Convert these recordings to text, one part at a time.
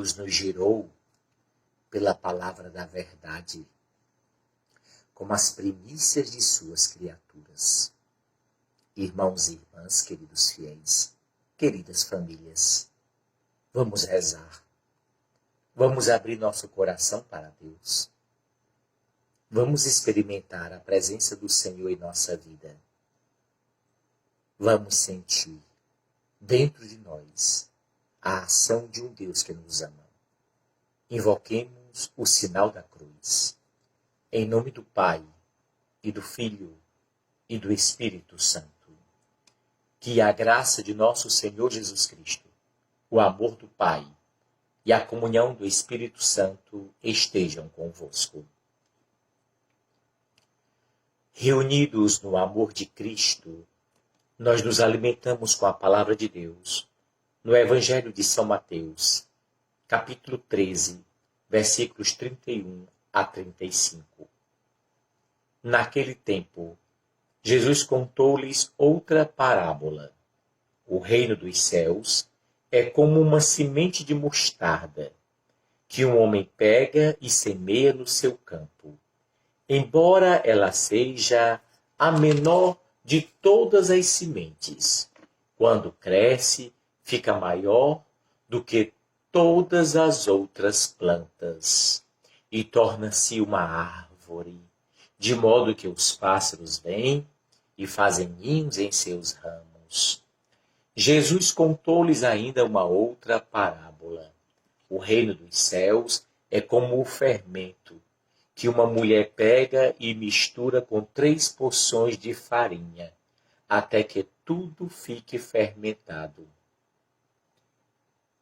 Deus nos gerou pela palavra da verdade, como as primícias de suas criaturas. Irmãos e irmãs, queridos fiéis, queridas famílias, vamos rezar. Vamos abrir nosso coração para Deus. Vamos experimentar a presença do Senhor em nossa vida. Vamos sentir dentro de nós a ação de um Deus que nos ama. Invoquemos o sinal da cruz. Em nome do Pai, e do Filho, e do Espírito Santo. Que a graça de nosso Senhor Jesus Cristo, o amor do Pai e a comunhão do Espírito Santo estejam convosco. Reunidos no amor de Cristo, nós nos alimentamos com a palavra de Deus, no Evangelho de São Mateus, capítulo 13, versículos 31 a 35. Naquele tempo, Jesus contou-lhes outra parábola. O reino dos céus é como uma semente de mostarda, que um homem pega e semeia no seu campo. Embora ela seja a menor de todas as sementes, quando cresce, fica maior do que todas as outras plantas e torna-se uma árvore, de modo que os pássaros vêm e fazem ninhos em seus ramos. Jesus contou-lhes ainda uma outra parábola. O reino dos céus é como o fermento, que uma mulher pega e mistura com 3 porções de farinha, até que tudo fique fermentado.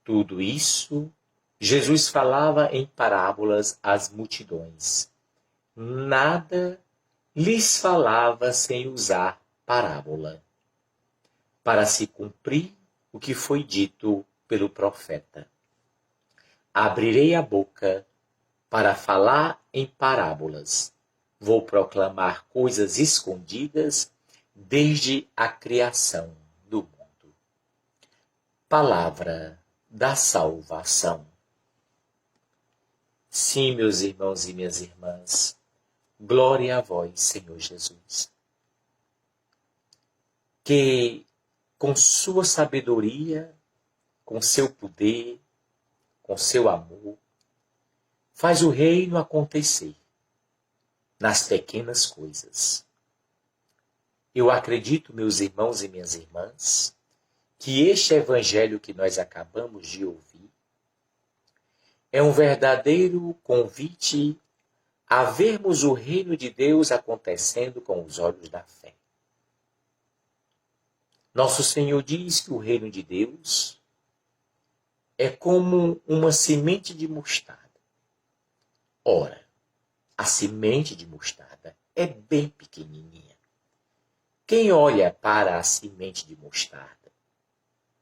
Tudo isso, Jesus falava em parábolas às multidões. Nada lhes falava sem usar parábola, para se cumprir o que foi dito pelo profeta. Abrirei a boca para falar em parábolas. Vou proclamar coisas escondidas desde a criação do mundo. Palavra da salvação. Sim, meus irmãos e minhas irmãs, glória a vós, Senhor Jesus. Que com sua sabedoria, com seu poder, com seu amor, faz o reino acontecer nas pequenas coisas. Eu acredito, meus irmãos e minhas irmãs, que este evangelho que nós acabamos de ouvir é um verdadeiro convite a vermos o reino de Deus acontecendo com os olhos da fé. Nosso Senhor diz que o reino de Deus é como uma semente de mostarda. Ora, a semente de mostarda é bem pequenininha. Quem olha para a semente de mostarda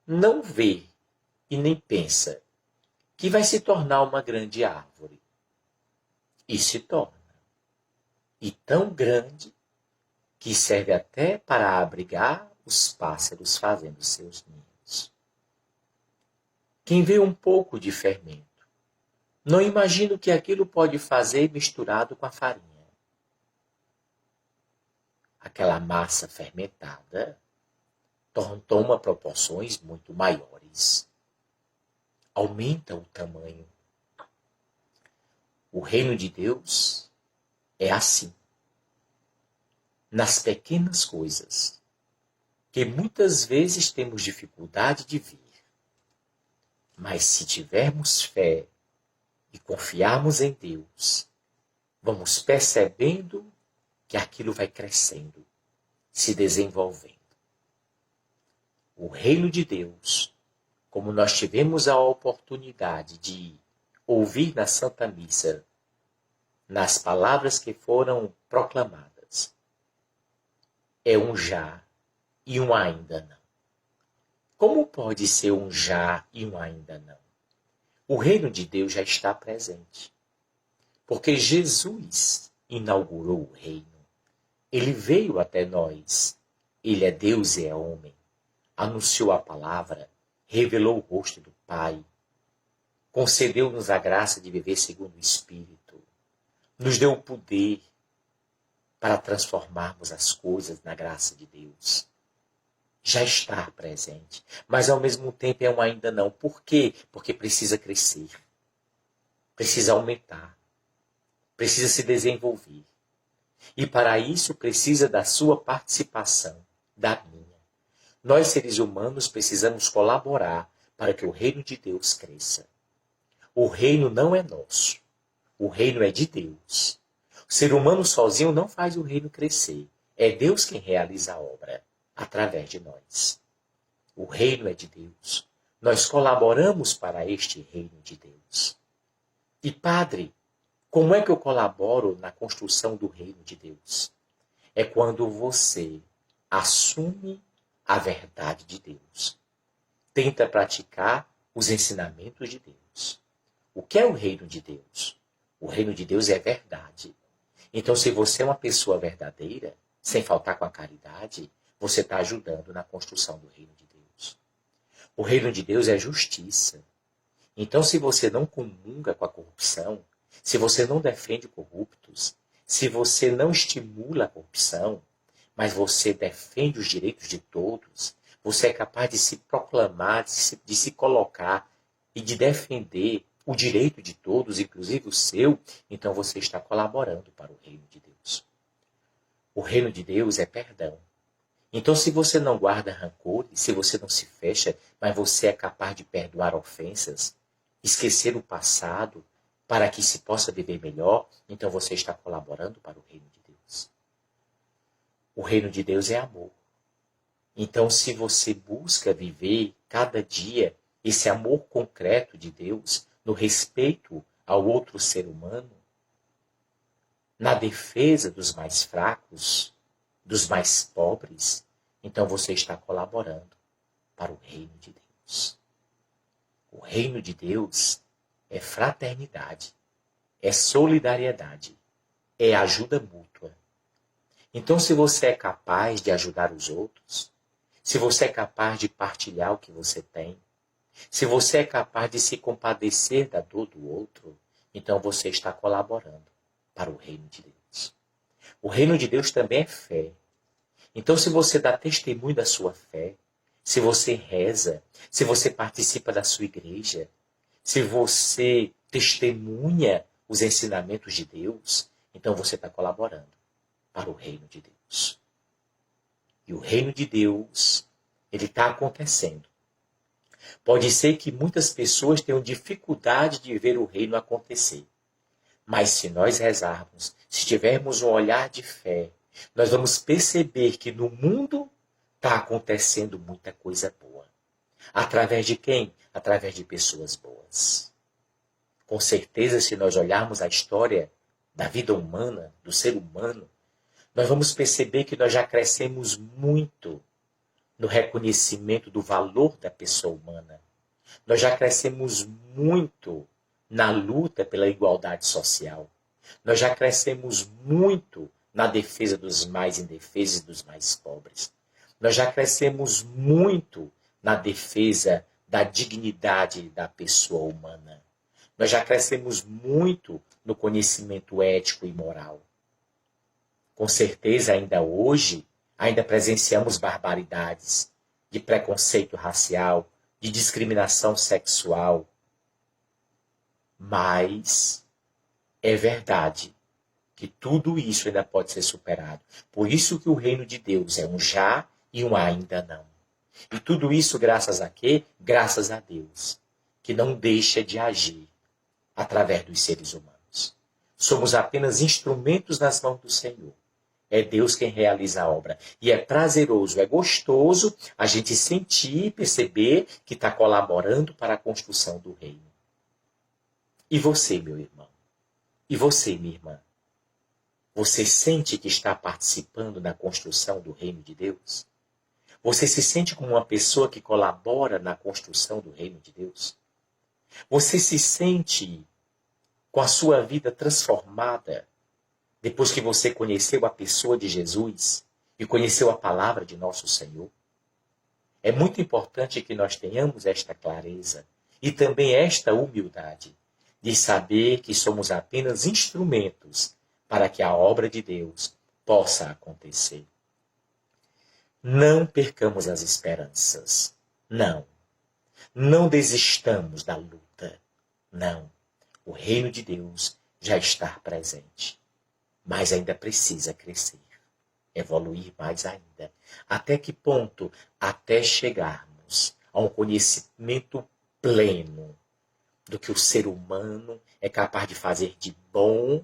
não vê e nem pensa que vai se tornar uma grande árvore. E se torna. E tão grande que serve até para abrigar os pássaros fazendo seus ninhos. Quem vê um pouco de fermento não imagina o que aquilo pode fazer misturado com a farinha. Aquela massa fermentada toma proporções muito maiores. Aumenta o tamanho. O reino de Deus é assim. Nas pequenas coisas, que muitas vezes temos dificuldade de ver. Mas se tivermos fé e confiarmos em Deus, vamos percebendo que aquilo vai crescendo, se desenvolvendo. O reino de Deus, como nós tivemos a oportunidade de ouvir na Santa Missa, nas palavras que foram proclamadas, é um já e um ainda não. Como pode ser um já e um ainda não? O reino de Deus já está presente. Porque Jesus inaugurou o reino. Ele veio até nós. Ele é Deus e é homem. Anunciou a palavra, revelou o rosto do Pai. concedeu-nos a graça de viver segundo o Espírito, nos deu o poder para transformarmos as coisas na graça de Deus. Já está presente, mas ao mesmo tempo é um ainda não. Por quê? Porque precisa crescer, precisa aumentar, precisa se desenvolver. E para isso precisa da sua participação, da minha. Nós, seres humanos, precisamos colaborar para que o reino de Deus cresça. O reino não é nosso, o reino é de Deus. O ser humano sozinho não faz o reino crescer. É Deus quem realiza a obra através de nós. O reino é de Deus. Nós colaboramos para este reino de Deus. E, padre, como é que eu colaboro na construção do reino de Deus? É quando você assume a verdade de Deus. Tenta praticar os ensinamentos de Deus. O que é o reino de Deus? O reino de Deus é verdade. Então, se você é uma pessoa verdadeira, sem faltar com a caridade, você está ajudando na construção do reino de Deus. O reino de Deus é justiça. Então, se você não comunga com a corrupção, se você não defende corruptos, se você não estimula a corrupção, mas você defende os direitos de todos, você é capaz de se proclamar, de se colocar e de defender o direito de todos, inclusive o seu, então você está colaborando para o reino de Deus. O reino de Deus é perdão. Então, se você não guarda rancores, se você não se fecha, mas você é capaz de perdoar ofensas, esquecer o passado, para que se possa viver melhor, então você está colaborando para o reino de Deus. O reino de Deus é amor. Então, se você busca viver cada dia esse amor concreto de Deus, no respeito ao outro ser humano, na defesa dos mais fracos, dos mais pobres, então você está colaborando para o reino de Deus. O reino de Deus é fraternidade, é solidariedade, é ajuda mútua. Então, se você é capaz de ajudar os outros, se você é capaz de partilhar o que você tem, se você é capaz de se compadecer da dor do outro, então você está colaborando para o reino de Deus. O reino de Deus também é fé. Então, se você dá testemunho da sua fé, se você reza, se você participa da sua igreja, se você testemunha os ensinamentos de Deus, então você está colaborando para o reino de Deus. E o reino de Deus, ele está acontecendo. Pode ser que muitas pessoas tenham dificuldade de ver o reino acontecer. Mas se nós rezarmos, se tivermos um olhar de fé, nós vamos perceber que no mundo está acontecendo muita coisa boa. Através de quem? Através de pessoas boas. Com certeza, se nós olharmos a história da vida humana, do ser humano, nós vamos perceber que nós já crescemos muito no reconhecimento do valor da pessoa humana. Nós já crescemos muito na luta pela igualdade social. Nós já crescemos muito na defesa dos mais indefesos e dos mais pobres. Nós já crescemos muito na defesa da dignidade da pessoa humana. Nós já crescemos muito no conhecimento ético e moral. Com certeza, ainda hoje, ainda presenciamos barbaridades de preconceito racial, de discriminação sexual. Mas é verdade que tudo isso ainda pode ser superado. Por isso que o reino de Deus é um já e um ainda não. E tudo isso graças a quê? Graças a Deus, que não deixa de agir através dos seres humanos. Somos apenas instrumentos nas mãos do Senhor. É Deus quem realiza a obra. E é prazeroso, é gostoso a gente sentir e perceber que está colaborando para a construção do reino. E você, meu irmão? E você, minha irmã? Você sente que está participando na construção do reino de Deus? Você se sente como uma pessoa que colabora na construção do reino de Deus? Você se sente com a sua vida transformada depois que você conheceu a pessoa de Jesus e conheceu a palavra de nosso Senhor? É muito importante que nós tenhamos esta clareza E também esta humildade de saber que somos apenas instrumentos para que a obra de Deus possa acontecer. Não percamos as esperanças. Não. Não desistamos da luta. Não. O reino de Deus já está presente. Mas ainda precisa crescer, evoluir mais ainda. Até que ponto? Até chegarmos a um conhecimento pleno do que o ser humano é capaz de fazer de bom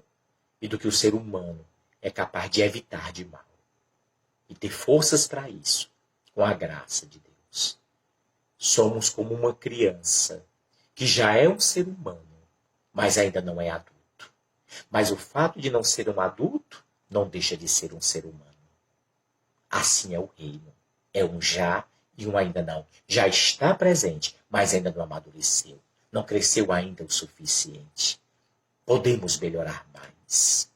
e do que o ser humano é capaz de evitar de mal. E ter forças para isso, com a graça de Deus. Somos como uma criança que já é um ser humano, mas ainda não é adulto. Mas o fato de não ser um adulto não deixa de ser um ser humano. Assim é o reino. É um já e um ainda não. Já está presente, mas ainda não amadureceu. Não cresceu ainda o suficiente. Podemos melhorar mais.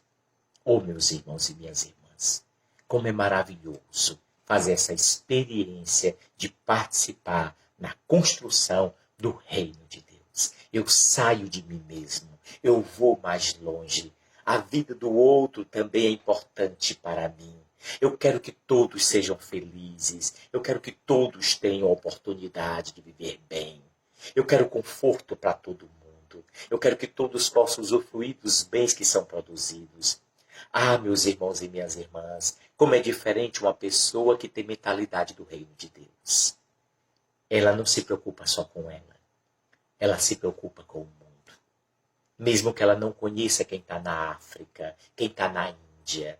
Oh, meus irmãos e minhas irmãs, como é maravilhoso fazer essa experiência de participar na construção do reino de Deus. Eu saio de mim mesmo, eu vou mais longe. A vida do outro também é importante para mim. Eu quero que todos sejam felizes. Eu quero que todos tenham a oportunidade de viver bem. Eu quero conforto para todo mundo. Eu quero que todos possam usufruir dos bens que são produzidos. Ah, meus irmãos e minhas irmãs, como é diferente uma pessoa que tem mentalidade do reino de Deus. Ela não se preocupa só com ela. Ela se preocupa com o mundo. Mesmo que ela não conheça quem está na África, quem está na Índia.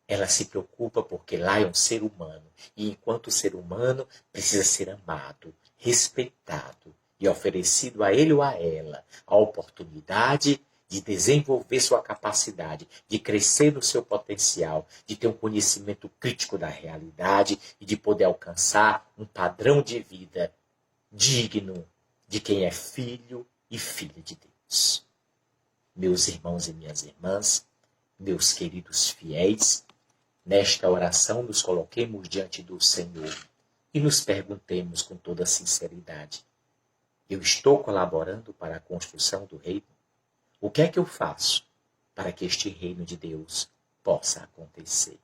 Ela se preocupa porque lá é um ser humano. E enquanto ser humano, precisa ser amado, respeitado e oferecido a ele ou a ela a oportunidade de desenvolver sua capacidade, de crescer no seu potencial, de ter um conhecimento crítico da realidade e de poder alcançar um padrão de vida digno de quem é filho e filha de Deus. Meus irmãos e minhas irmãs, meus queridos fiéis, nesta oração nos coloquemos diante do Senhor e nos perguntemos com toda sinceridade: eu estou colaborando para a construção do reino? O que é que eu faço para que este reino de Deus possa acontecer?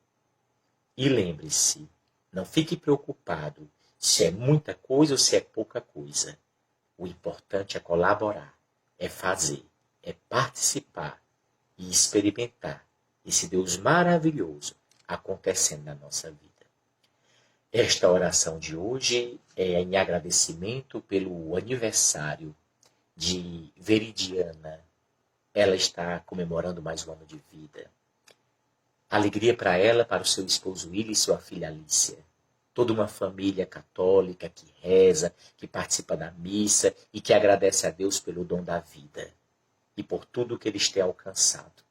E lembre-se, não fique preocupado se é muita coisa ou se é pouca coisa. O importante é colaborar, é fazer, é participar e experimentar esse Deus maravilhoso acontecendo na nossa vida. Esta oração de hoje é em agradecimento pelo aniversário de Veridiana. Ela está comemorando mais um ano de vida. Alegria para ela, para o seu esposo Willi e sua filha Alicia. Toda uma família católica que reza, que participa da missa e que agradece a Deus pelo dom da vida e por tudo que eles têm alcançado.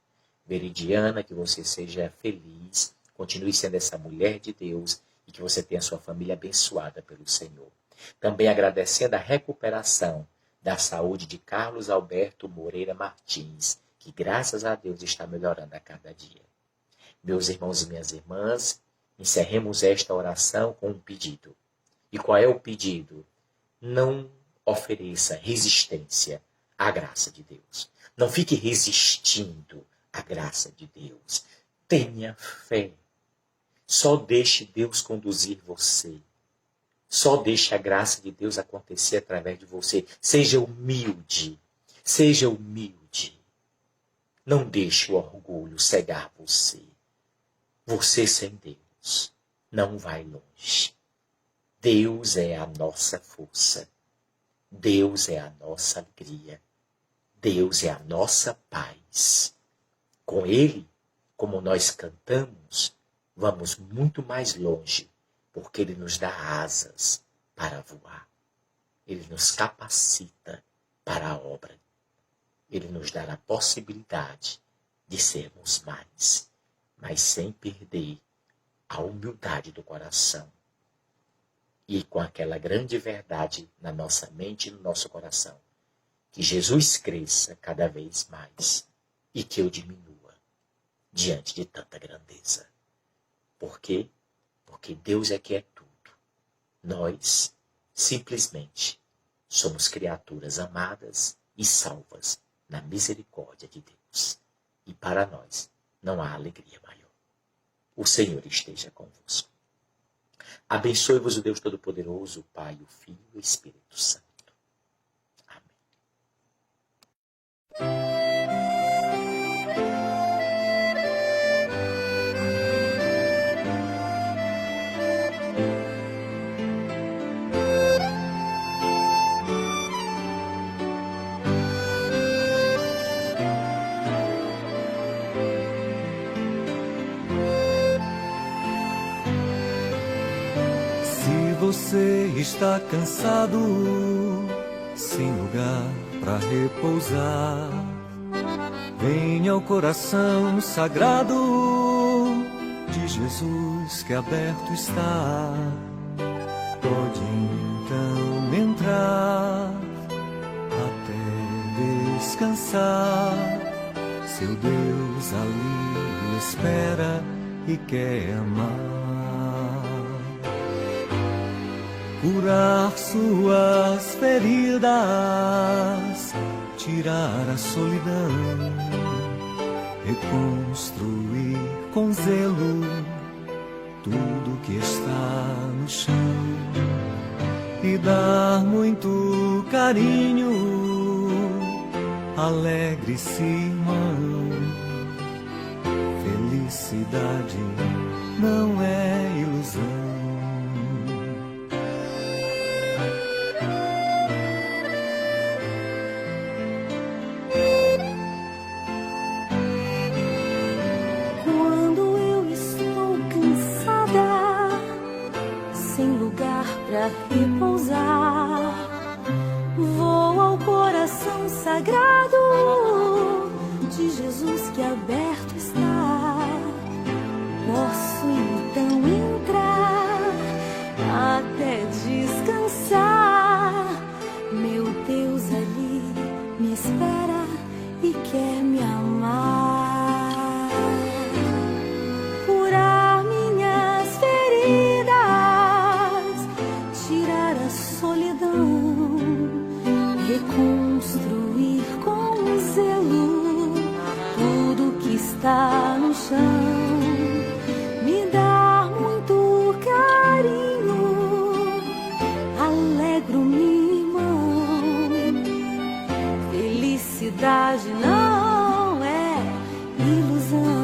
Veridiana, que você seja feliz, continue sendo essa mulher de Deus e que você tenha sua família abençoada pelo Senhor. Também agradecendo a recuperação da saúde de Carlos Alberto Moreira Martins, que graças a Deus está melhorando a cada dia. Meus irmãos e minhas irmãs, encerremos esta oração com um pedido. E qual é o pedido? Não ofereça resistência à graça de Deus. Não fique resistindo à graça de Deus. Tenha fé. Só deixe Deus conduzir você. Só deixe a graça de Deus acontecer através de você. Seja humilde. Seja humilde. Não deixe o orgulho cegar você. Você sem Deus não vai longe. Deus é a nossa força. Deus é a nossa alegria. Deus é a nossa paz. Com Ele, como nós cantamos, vamos muito mais longe, porque Ele nos dá asas para voar. Ele nos capacita para a obra. Ele nos dá a possibilidade de sermos mais, mas sem perder a humildade do coração. E com aquela grande verdade na nossa mente e no nosso coração, que Jesus cresça cada vez mais e que eu diminua diante de tanta grandeza. Por quê? Porque Deus é que é tudo. Nós, simplesmente, Somos criaturas amadas e salvas na misericórdia de Deus. E para nós não há alegria maior. O Senhor esteja convosco. Abençoe-vos o Deus Todo-Poderoso, o Pai, o Filho e o Espírito Santo. Você está cansado, sem lugar para repousar. Venha ao coração sagrado de Jesus que aberto está. Pode então entrar até descansar. Seu Deus ali espera e quer amar. Curar suas feridas, tirar a solidão, reconstruir com zelo tudo que está no chão e dar muito carinho. Alegre-se, irmão, felicidade não é ilusão. Pra repousar, vou ao coração sagrado de Jesus que aberto está. Posso então entrar até descansar. Meu Deus ali me espera e quer me amar. Curar minhas feridas, tirar a solidão, reconstruir com zelo tudo que está no chão, me dar muito carinho, alegro-me, irmão, felicidade não é ilusão.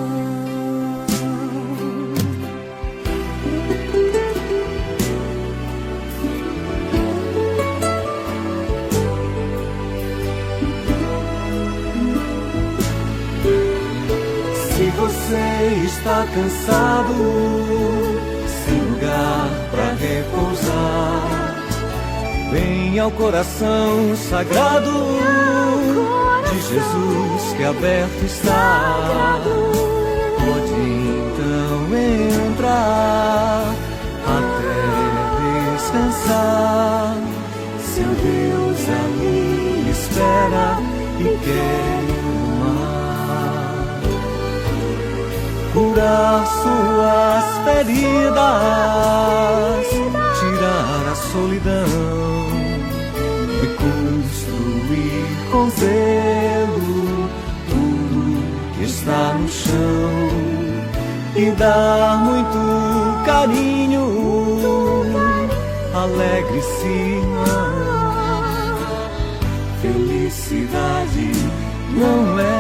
Você está cansado, sem lugar para repousar. Vem ao coração sagrado de Jesus que aberto está. Pode então entrar até descansar. Seu Deus ali espera e quer curar suas feridas, tirar a solidão, reconstruir com zelo tudo que está no chão e dar muito carinho. Alegre-se, irmão, felicidade não é